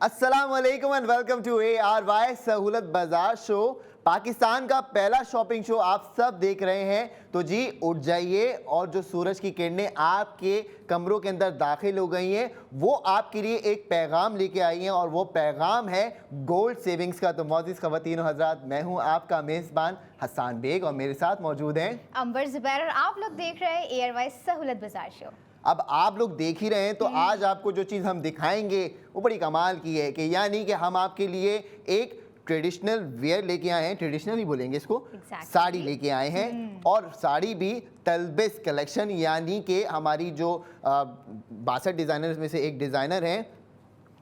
अस्सलाम वालेकुम and welcome to ARY सहूलत बाजार शो। पाकिस्तान का पहला शॉपिंग शो आप सब देख रहे हैं, तो जी उठ जाइए और जो सूरज की किरणें आपके कमरों के अंदर दाखिल हो गई हैं वो आपके लिए एक पैगाम लेके आई हैं और वो पैगाम है गोल्ड सेविंग्स का। तो मौजूद ख़वातीन और हज़रात, मैं हूं आपका मेज़बान हसन बेग और मेरे साथ मौजूद हैं अंबर जुबैर और आप लोग देख रहे हैं ARY सहूलत बाजार शो। अब आप लोग देख ही रहे हैं तो आज आपको जो चीज़ हम दिखाएंगे वो बड़ी कमाल की है कि यानी कि हम आपके लिए एक ट्रेडिशनल वेयर लेके आए हैं, ट्रेडिशनल ही बोलेंगे इसको, साड़ी लेके आए हैं और साड़ी भी तलबिस कलेक्शन, यानी कि हमारी जो 62 डिज़ाइनर्स में से एक डिज़ाइनर हैं,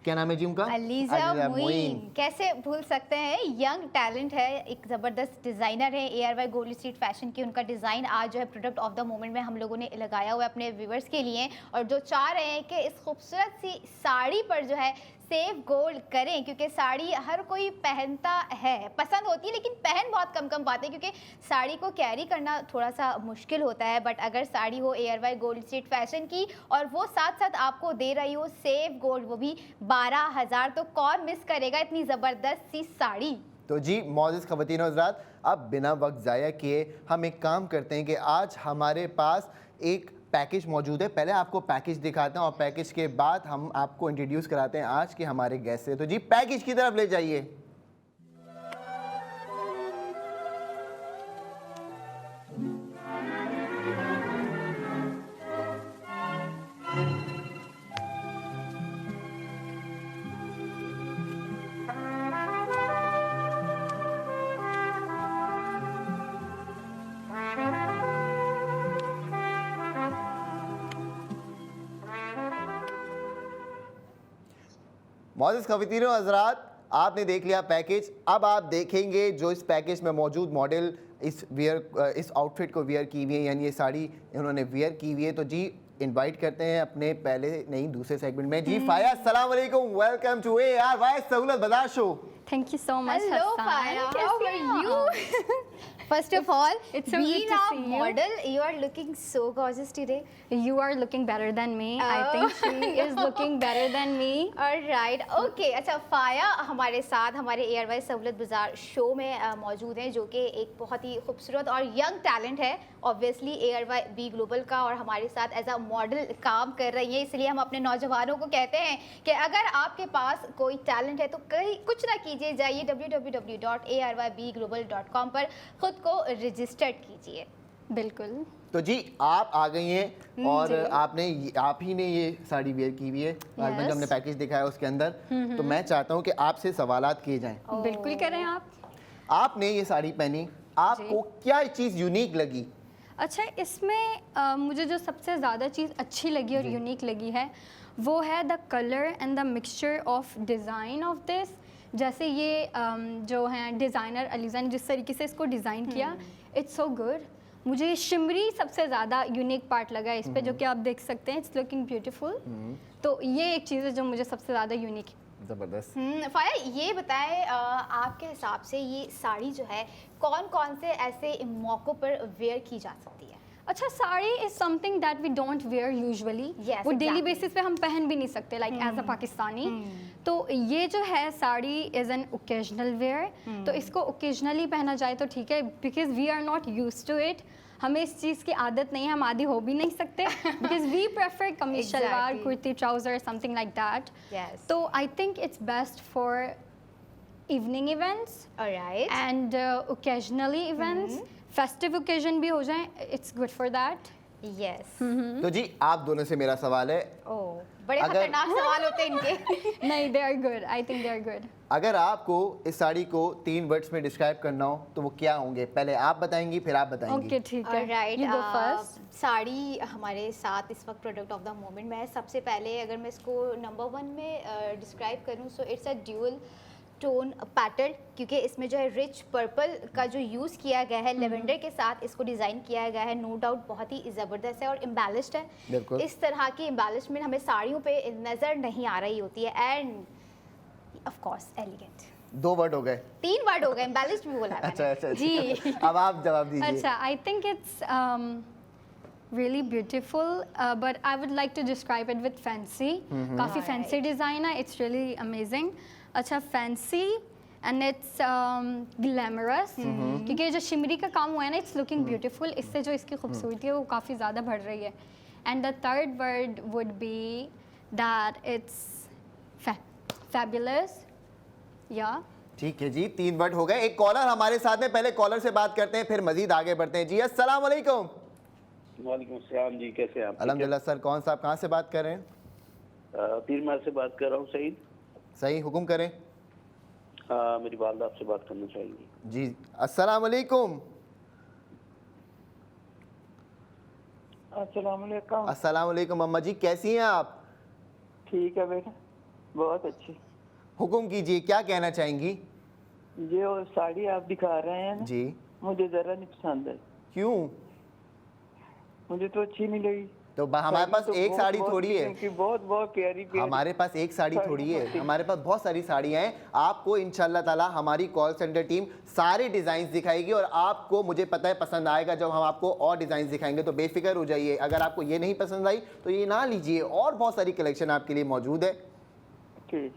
क्या नाम है जी उनका? अलीज़ा मोइन। कैसे भूल सकते हैं, यंग टैलेंट है, एक ज़बरदस्त डिज़ाइनर है। ARY गोल्ड स्ट्रीट फैशन की उनका डिज़ाइन आज जो है प्रोडक्ट ऑफ द मोमेंट में हम लोगों ने लगाया हुआ है अपने व्यूवर्स के लिए, और जो चाह रहे हैं कि इस खूबसूरत सी साड़ी पर जो है सेव गोल्ड करें, क्योंकि साड़ी हर कोई पहनता है, पसंद होती है, लेकिन पहन बहुत कम पाते हैं क्योंकि साड़ी को कैरी करना थोड़ा सा मुश्किल होता है। बट अगर साड़ी हो ARY गोल्ड स्ट्रीट फैशन की और वो साथ साथ आपको दे रही हो सेव गोल्ड, वो भी 12,000, तो कौन मिस करेगा इतनी ज़बरदस्त सी साड़ी। तो जी मौजूद ख़वातीन और हज़रात, अब बिना वक्त ज़ाया किए हम एक काम करते हैं कि आज हमारे पास एक पैकेज मौजूद है। पहले आपको पैकेज दिखाते हैं और पैकेज के बाद हम आपको इंट्रोड्यूस कराते हैं आज के हमारे गेस्ट से। तो जी पैकेज की तरफ ले जाइए। मौजूद ख़वातीन और हज़रात, आपने देख लिया पैकेज। अब आप देखेंगे जो इस पैकेज में मौजूद मॉडल इस आउटफिट को वियर की हुई है, यानी ये साड़ी इन्होंने वियर की हुई है। तो जी इनवाइट करते हैं अपने पहले नहीं दूसरे सेगमेंट में जी फाया। अस्सलाम वालेकुम, वेलकम टू ARY सहूलत बाजार show. Thank you so much, Hello Hassan. Faya, how are you? First of all, it's so good being to a see you. model, you are looking so gorgeous today. You are looking better than me. I Oh. think she is looking better than me. Alright, okay. अच्छा, फाया हमारे साथ हमारे ARY सहूलत बाजार show में मौजूद हैं, जो कि एक बहुत ही खूबसूरत और यंग टैलेंट है, ऑब्वियसली ARY बी ग्लोबल का, और हमारे साथ एज अ मॉडल काम कर रही हैं। इसलिए हम अपने नौजवानों को कहते हैं कि अगर आपके पास कोई टैलेंट है तो कहीं कुछ ना कीजिए, जाइए www.arybglobal.com पर खुद को रजिस्टर्ड कीजिए। बिल्कुल। तो जी आप आ गई हैं और आप ही ने ये साड़ी वेयर की हुई है। आज जो हमने पैकेज दिखाया उसके अंदर, तो मैं चाहता हूँ कि आपसे सवालात किए जाएं। बिल्कुल करें आप। आपने ये साड़ी पहनी, आपको क्या चीज़ यूनिक लगी? अच्छा, इसमें मुझे जो सबसे ज़्यादा चीज़ अच्छी लगी और यूनिक लगी है वो है the colour and the mixture of design of this. जैसे ये जो हैं डिज़ाइनर अलीज़ा ने जिस तरीके से इसको डिज़ाइन किया, इट्स सो गुड। मुझे शिमरी सबसे ज़्यादा यूनिक पार्ट लगा है इस पे, जो कि आप देख सकते हैं, इट्स लुकिंग ब्यूटीफुल। तो ये एक चीज़ है जो मुझे सबसे ज़्यादा यूनिक है। ज़बरदस्त। फाया, ये बताएं आपके हिसाब से ये साड़ी जो है कौन कौन से ऐसे मौक़ों पर वेयर की जा सकती है? अच्छा, sari is something that we don't wear usually. वो डेली बेसिस पे हम पहन भी नहीं सकते, लाइक एज अ पाकिस्तानी। तो ये जो है sari is an occasional wear, तो इसको ओकेजनली पहना जाए तो ठीक है, because we are not use to it. हमें इस चीज़ की आदत नहीं है, हम आदि हो भी नहीं सकते, because we prefer kameez shalwar, kurti, trouser, something like that. तो I think it's best for evening events and occasionally events. Festive occasion भी हो जाए, it's good for that. Yes. तो जी आप दोनों से मेरा सवाल है, बड़े खतरनाक सवाल होते हैं इनके। नहीं, they are good, I think they are good. अगर आपको इस साड़ी को 3 वर्ड्स में डिस्क्राइब करना हो तो वो क्या होंगे? पहले आप बताएंगी फिर आप बताएंगी। ओके, ठीक है। Right, you go first. Sari हमारे साथ इस वक्त प्रोडक्ट ऑफ द मोमेंट में है। सबसे पहले अगर मैं इसको नंबर 1 में डिस्क्राइब करूँ, so it's a dual tone pattern, क्योंकि इसमें जो है रिच पर्पल का जो यूज़ किया गया है, लेवेंडर के साथ इसको डिज़ाइन किया गया है। नो डाउट बहुत ही ज़बरदस्त है और एम्बेलिश्ड है। इस तरह की एम्बेलिशमेंट हमें साड़ियों पे नज़र नहीं आ रही होती है। End of course elegant. 2 word हो गए, 3 वर्ड हो गए, एम्बेलिश्ड भी बोला मैंने। अच्छा जी। अब आप जवाब दीजिए। अच्छा, आई think it's really beautiful, but I would like to describe it with fancy. काफ़ी fancy design है, it's really amazing. अच्छा fancy and it's glamorous, क्योंकि ये जो शिमरी का काम हुआ है ना, it's looking beautiful. इससे जो इसकी खूबसूरती है वो काफ़ी ज़्यादा बढ़ रही है. And the third word would be that it's fabulous. Yeah. ठीक है जी, 3 वर्ड हो गए. एक कॉलर हमारे साथ में, पहले कॉलर से बात करते हैं फिर मजीद आगे बढ़ते हैं. जी अस्सलाम वालेकुम. वालेकुम सलाम जी, कैसे हैं आप? अल्हम्दुलिल्लाह सर. कौन साहब कहाँ से बात कर रहे हैं? पीरमार से बात कर रहा हूँ. सईद. सही, हुक्म करें. मेरी वालदा आपसे बात करना चाहेंगी. जी अस्सलाम वालेकुम. अस्सलाम वालेकुम. अस्सलाम वालेकुम अम्मा जी, कैसी हैं आप? ठीक है बेटा, बहुत अच्छी. हुक्म कीजिए, क्या कहना चाहेंगी? ये वो साड़ी आप दिखा रहे हैं ना, जी. मुझे जरा नहीं पसंद है. क्यों? मुझे तो अच्छी नहीं लगी. तो हमारे पास तो एक बहुत- साड़ी बहुत थोड़ी है. क्योंकि बहुत बहुत प्यारी प्यारी. हमारे पास एक साड़ी थोड़ी है, हमारे पास बहुत सारी साड़ियाँ हैं. आपको इंशाल्लाह ताला हमारी कॉल सेंटर टीम सारे डिज़ाइन दिखाएगी और आपको, मुझे पता है, पसंद आएगा जब हम आपको और डिज़ाइन दिखाएंगे. तो बेफिक्र हो जाइए. अगर आपको ये नहीं पसंद आई तो ये ना लीजिए, और बहुत सारी कलेक्शन आपके लिए मौजूद है. ठीक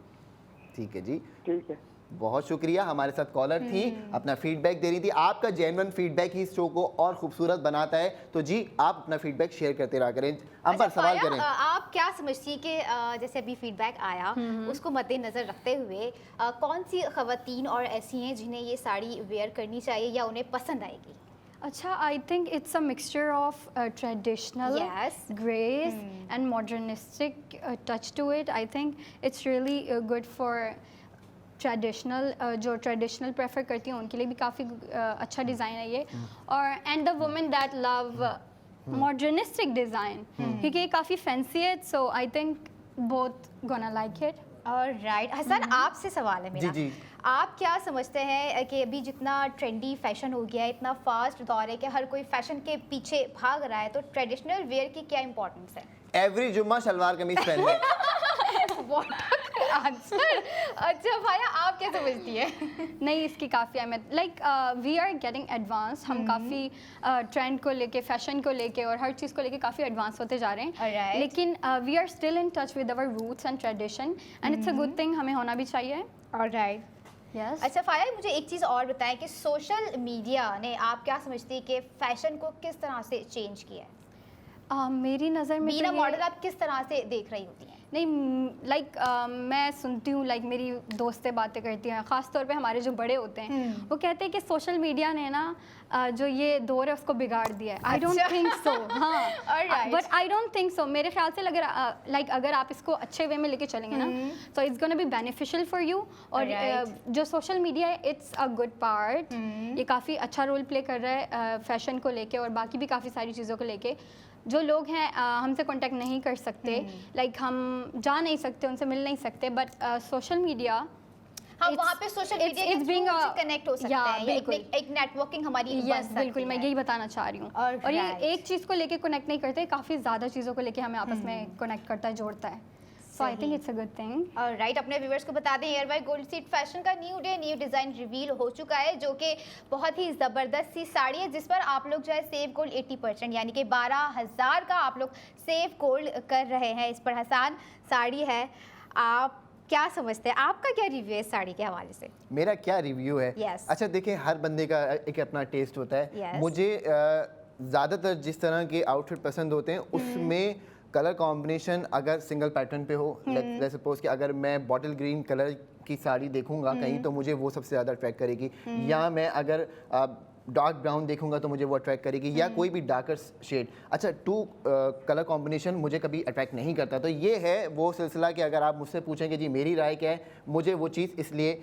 ठीक है जी, ठीक है. बहुत शुक्रिया. हमारे साथ कॉलर थी, अपना फीडबैक दे रही थी. आपका जेन्युइन फीडबैक ही इस शो को और खूबसूरत बनाता है. तो जी आप अपना फीडबैक शेयर करते रहा करें. अंबर सवाल फाया, करें. आप क्या समझती है कि जैसे अभी फीडबैक आया उसको मद्देनजर रखते हुए कौन सी खवातीन और ऐसी हैं जिन्हें ये साड़ी वेयर करनी चाहिए या उन्हें पसंद आएगी? अच्छा, I think it's a mixture of traditional Yes. grace and modernistic touch to it. I think it's really good for traditional, जो ट्रेडिशनल प्रेफर करती हैं उनके लिए भी काफ़ी अच्छा डिज़ाइन है ये. और and the women that love modernistic design, क्योंकि ये काफ़ी फैंसी है. So I think both gonna like it. Right. Hasan, आपसे सवाल है मेरा. जी, जी. आप क्या समझते हैं कि अभी जितना ट्रेंडी फैशन हो गया है, इतना फास्ट दौर है कि हर कोई फैशन के पीछे भाग रहा है, तो ट्रेडिशनल वेयर की क्या इंपॉर्टेंस है? एवरी जुम्मा शलवार कमीज पहन ले. आंसर. अच्छा भाया, आप क्या समझती है? नहीं, इसकी काफ़ी अहमियत. Like we are getting advance. हम काफ़ी ट्रेंड को लेके, फैशन को लेके और हर चीज़ को लेके काफ़ी एडवांस होते जा रहे हैं. Alright. लेकिन we are still in touch with our roots and tradition, and it's a good thing. हमें होना भी चाहिए. ऑलराइट. यस. अच्छा फाया, मुझे एक चीज़ और बताएं कि सोशल मीडिया ने, आप क्या समझती है कि फैशन को किस तरह से चेंज किया है? मेरी नज़र में बीना तो ये- मॉडल आप किस तरह से देख रही होती हैं? नहीं, लाइक मैं सुनती हूँ, लाइक मेरी दोस्तें बातें करती हैं, ख़ास तौर पे हमारे जो बड़े होते हैं, वो कहते हैं कि सोशल मीडिया ने ना जो ये दौर है उसको बिगाड़ दिया है. I don't think so. हाँ, Alright. But I don't think so. मेरे ख्याल से लाइक अगर आप इसको अच्छे वे में लेके चलेंगे ना, तो it's gonna be beneficial for you. और Alright. जो सोशल मीडिया है, इट्स अ गुड पार्ट. ये काफ़ी अच्छा रोल प्ले कर रहा है फैशन को लेके और बाकी भी काफ़ी सारी चीज़ों को लेके. जो लोग हैं हमसे कांटेक्ट नहीं कर सकते, लाइक हम जा नहीं सकते, उनसे मिल नहीं सकते, बट सोशल मीडिया, हम वहाँ पे सोशल मीडिया के being थ्रू a- कनेक्ट हो सकते Yeah, हैं, या बिल्कुल. एक नेटवर्किंग हमारी बन यस, सकती बिल्कुल, मैं है. यही बताना चाह रही हूँ. Alright. और ये एक चीज़ को लेके कनेक्ट नहीं करते, काफ़ी ज़्यादा चीज़ों को लेके हमें आपस में कनेक्ट करता है, जोड़ता है. So I think it's a good thing. Right. अपने व्यूअर्स को बता दें, एयर बाय गोल्ड सीट फैशन का new day, new design reveal हो चुका है, जो कि बहुत ही ज़बरदस्त सी साड़ी है, जिस पर आप लोग जो है सेव गोल्ड 80%, यानी कि 12,000 का आप लोग सेव गोल्ड कर रहे हैं इस पर. हसन, साड़ी है, आप क्या समझते हैं, आपका क्या रिव्यू है इस साड़ी के हवाले से? मेरा क्या रिव्यू है? Yes. अच्छा देखिए, हर बंदे का एक अपना टेस्ट होता है. Yes. मुझे ज़्यादातर जिस तरह के आउटफिट पसंद होते हैं उसमें कलर कॉम्बिनेशन अगर सिंगल पैटर्न पे हो, लेट्स सपोज कि अगर मैं बॉटल ग्रीन कलर की साड़ी देखूंगा कहीं, तो मुझे वो सबसे ज़्यादा अट्रैक्ट करेगी. या मैं अगर डार्क ब्राउन देखूंगा तो मुझे वो अट्रैक्ट करेगी, या कोई भी डार्कर शेड. अच्छा, 2 कलर कॉम्बिनेशन मुझे कभी अट्रैक्ट नहीं करता. तो ये है वो सिलसिला कि अगर आप मुझसे पूछें कि जी मेरी राय क्या है, मुझे वो चीज़ इसलिए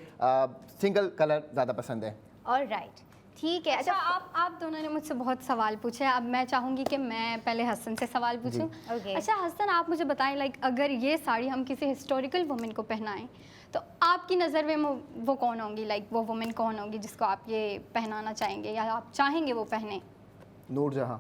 सिंगल कलर ज़्यादा पसंद है. ऑलराइट, ठीक है. अच्छा, आप दोनों ने मुझसे बहुत सवाल पूछे. अब मैं चाहूँगी कि मैं पहले हसन से सवाल पूछूं. Okay. अच्छा हसन, आप मुझे बताएं, लाइक अगर ये साड़ी हम किसी हिस्टोरिकल वुमेन को पहनाएं, तो आपकी नज़र में वो कौन होंगी, लाइक वो वुमेन कौन होंगी जिसको आप ये पहनाना चाहेंगे या आप चाहेंगे वो पहने? Noor Jahan.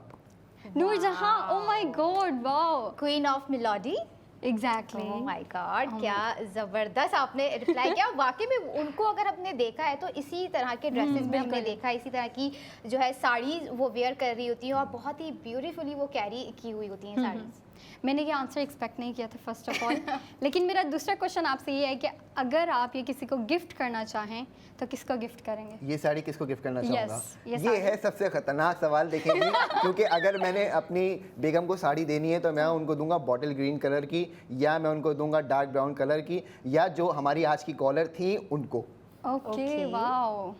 Noor Jahan. Oh my god, wow. Queen of melody. Exactly oh my god, क्या जबरदस्त आपने रिप्लाई किया। वाकई में उनको अगर आपने देखा है तो इसी तरह के ड्रेसेस में हमने देखा है, इसी तरह की जो है साड़ी वो वेयर कर रही होती है और बहुत ही ब्यूटीफुली वो कैरी की हुई होती हैं साड़ीज। मैंने ये आंसर एक्सपेक्ट नहीं किया था फर्स्ट ऑफ ऑल। लेकिन मेरा दूसरा क्वेश्चन आपसे ये है कि अगर आप ये किसी को गिफ्ट करना चाहें तो किसको गिफ्ट करेंगे? ये साड़ी किसको गिफ्ट करना चाहूँगा? ये ये है सबसे खतरनाक सवाल देखेंगे क्योंकि अगर मैंने अपनी बेगम को साड़ी देनी है तो मैं उनको दूंगा बॉटल ग्रीन कलर की, या मैं उनको दूंगा डार्क ब्राउन कलर की, या जो हमारी आज की कॉलर थी उनको। Okay, wow.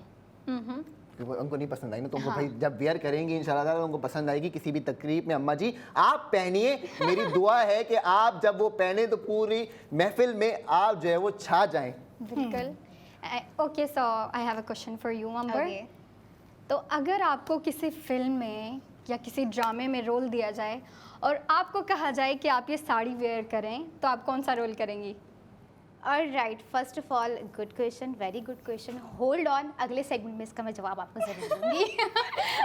क्योंकि उनको नहीं पसंद आई ना, तो उनको भाई जब वेयर करेंगे इंशाल्लाह ताला उनको पसंद आएगी किसी भी तकरीब में। अम्मा जी आप पहनिए, मेरी दुआ है कि आप जब वो पहने तो पूरी महफिल में आप जो है वो छा जाएं। बिल्कुल। Okay, so I have a question for you Amber. Okay. तो अगर आपको किसी फिल्म में या किसी ड्रामे में रोल दिया जाए और आपको कहा जाए कि आप ये साड़ी वेयर करें तो आप कौन सा रोल करेंगी? Alright, first of all good question, very good question. Hold on, अगले सेगमेंट में इसका मैं जवाब आपको जरूर दूंगी।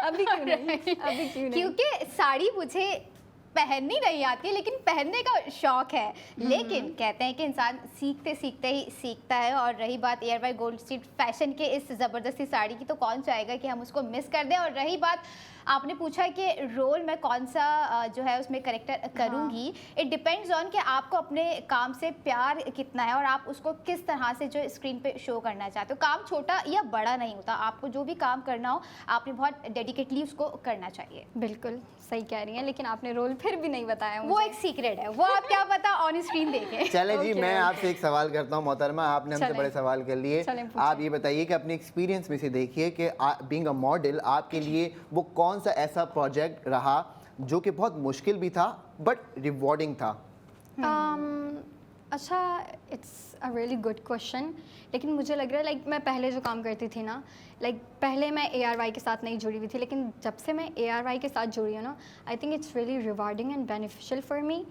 अभी क्यों नहीं? अभी क्यों नहीं? क्योंकि साड़ी मुझे पहननी नहीं आती लेकिन पहनने का शौक है। लेकिन कहते हैं कि इंसान सीखते सीखते ही सीखता है। और रही बात एयर बाय गोल्ड स्ट्रीट फैशन के इस ज़बरदस्ती साड़ी की, तो कौन चाहेगा कि हम उसको मिस कर दें। और रही बात आपने पूछा कि रोल मैं कौन सा जो है उसमें करेक्टर करूंगी, इट डिपेंड्स ऑन कि आपको अपने काम से प्यार कितना है और आप उसको किस तरह से जो स्क्रीन पे शो करना चाहते हो। काम छोटा या बड़ा नहीं होता, आपको जो भी काम करना हो आपने बहुत डेडिकेटली उसको करना चाहिए। बिल्कुल सही कह रही हैं, लेकिन आपने रोल फिर भी नहीं बताया वो मुझे। एक सीक्रेट है, वो आप क्या पता ऑन स्क्रीन देखें। चलें जी, Okay. मैं आपसे एक सवाल करता हूँ मोहतरमा, आपने हमसे चलें। बड़े सवाल कर लिए। चलें, पूछें। आप ये बताइए कि अपने एक्सपीरियंस में से देखिए कि बीइंग अ मॉडल आपके लिए वो कौन सा ऐसा प्रोजेक्ट रहा जो कि बहुत मुश्किल भी था बट रिवॉर्डिंग था? अच्छा, it's a really good question. लेकिन मुझे लग रहा है लाइक मैं पहले जो काम करती थी ना, लाइक पहले मैं ARY के साथ नहीं जुड़ी हुई थी, लेकिन जब से मैं ARY के साथ जुड़ी हूँ ना, आई think it's really rewarding and beneficial for me.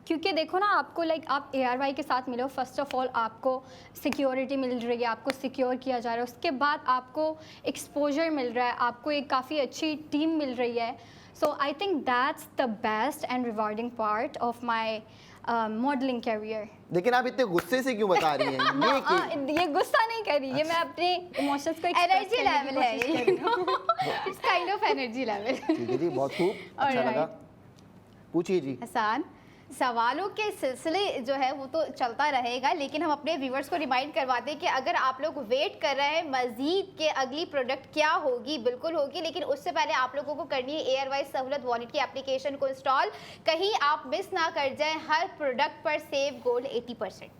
क्योंकि देखो ना, आपको लाइक आप ARY के साथ मिलो, फर्स्ट ऑफ ऑल आपको सिक्योरिटी मिल रही है, आपको सिक्योर किया जा रहा है, उसके बाद आपको एक्सपोजर मिल रहा है, आपको एक काफ़ी अच्छी टीम मिल रही है। So I think that's the best and rewarding part of my modelling career. लेकिन आप इतने गुस्से से क्यों बता रही हैं? ये गुस्सा नहीं कर रही, ये मैं अपने इमोशंस को एनर्जी लेवल है, it's kind of energy level. ठीक है जी, बहुत खूब, अच्छा Alright. लगा। पूछिए जी। हसान, सवालों के सिलसिले जो है वो तो चलता रहेगा, लेकिन हम अपने व्यूवर्स को रिमाइंड करवाते हैं कि अगर आप लोग वेट कर रहे हैं मजीद के अगली प्रोडक्ट क्या होगी, बिल्कुल होगी, लेकिन उससे पहले आप लोगों को करनी है एयरवाई सहूलत वॉलेट की एप्लीकेशन को इंस्टॉल। कहीं आप मिस ना कर जाएं, हर प्रोडक्ट पर सेव गोल्ड 80%।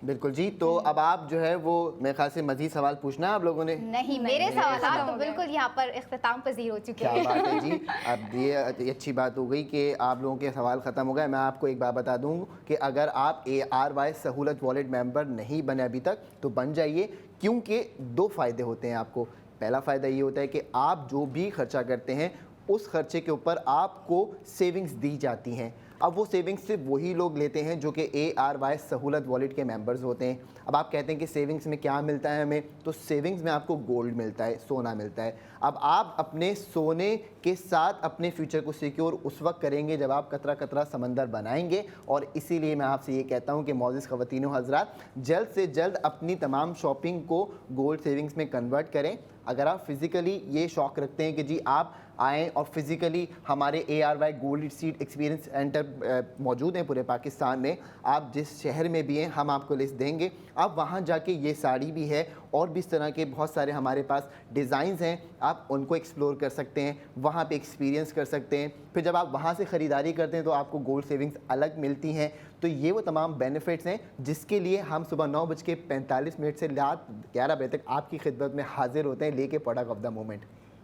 बिल्कुल जी, तो अब आप जो है वो मेरे ख्याल से मजीद सवाल पूछना है आप लोगों ने। नहीं, मेरे सवाल तो बिल्कुल यहाँ पर इख्तिताम पजीर हो चुके क्या हैं। बात है जी, अब ये अच्छी बात हो गई कि आप लोगों के सवाल ख़त्म हो गए। मैं आपको एक बात बता दूं कि अगर आप ARY सहूलत वॉलेट मेंबर नहीं बने अभी तक तो बन जाइए, क्योंकि दो फ़ायदे होते हैं आपको। पहला फ़ायदा ये होता है कि आप जो भी खर्चा करते हैं उस खर्चे के ऊपर आपको सेविंग्स दी जाती हैं। अब वो सेविंग्स सिर्फ वही लोग लेते हैं जो कि ARY सहूलत वॉलेट के मेंबर्स होते हैं। अब आप कहते हैं कि सेविंग्स में क्या मिलता है हमें, तो सेविंग्स में आपको गोल्ड मिलता है, सोना मिलता है। अब आप अपने सोने के साथ अपने फ्यूचर को सिक्योर उस वक्त करेंगे जब आप कतरा कतरा समंदर बनाएंगे। और इसीलिए मैं आपसे ये कहता हूँ कि मौजूद ख़वातीनो हज़रात, जल्द से जल्द अपनी तमाम शॉपिंग को गोल्ड सेविंग्स में कन्वर्ट करें। अगर आप फिज़िकली ये शौक़ रखते हैं कि जी आप आएँ और फिज़िकली हमारे ARY gold street experience centre मौजूद हैं पूरे पाकिस्तान में, आप जिस शहर में भी हैं हम आपको लिस्ट देंगे, आप वहाँ जाके ये साड़ी भी है और भी इस तरह के बहुत सारे हमारे पास डिज़ाइंस हैं, आप उनको एक्सप्लोर कर सकते हैं, वहाँ पे एक्सपीरियंस कर सकते हैं। फिर जब आप वहाँ से ख़रीदारी करते हैं तो आपको गोल्ड सेविंग्स अलग मिलती हैं। तो ये वो तमाम बेनिफिट्स हैं जिसके लिए हम सुबह 9:45 से रात 11 बजे तक आपकी खिदमत में हाजिर होते हैं लेके product of the moment.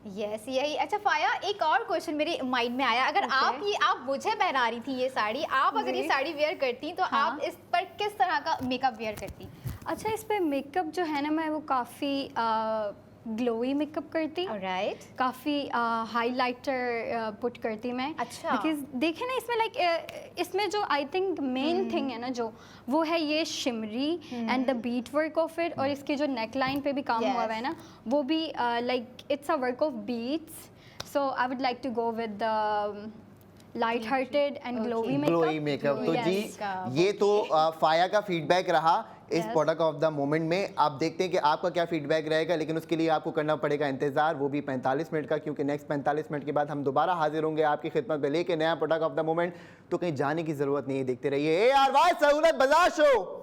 Yes, यही। अच्छा फाया, एक और क्वेश्चन मेरे माइंड में आया। अगर आप मुझे पहना रही थी ये साड़ी, आप अगर ये साड़ी वेयर करती तो आप इस पर किस तरह का मेकअप वेयर करती? अच्छा, इस पे मेकअप जो है ना, मैं वो काफ़ी ग्लोई मेकअप करती, राइट, काफ़ी हाईलाइटर पुट करती मैं। अच्छा। बिकॉज देखे ना इसमें लाइक इसमें जो आई थिंक मेन थिंग है ना जो वो है ये shimmery and the bead work of it, और इसके जो नेक लाइन पे भी काम हुआ हुआ है ना वो भी like it's a work of beats. So I would like to go with light hearted and glowy glowy makeup. तो जी Yes. ये तो फाया का फीडबैक रहा इस Yes. Product of the moment में। आप देखते हैं कि आपका क्या फीडबैक रहेगा, लेकिन उसके लिए आपको करना पड़ेगा इंतजार, वो भी 45 मिनट का, क्योंकि नेक्स्ट 45 मिनट के बाद हम दोबारा हाजिर होंगे आपकी खिदमत में लेके नया प्रोडक्ट ऑफ द मोमेंट। तो कहीं जाने की जरूरत नहीं है, देखते रहिए ARY सहूलत बाजार शो।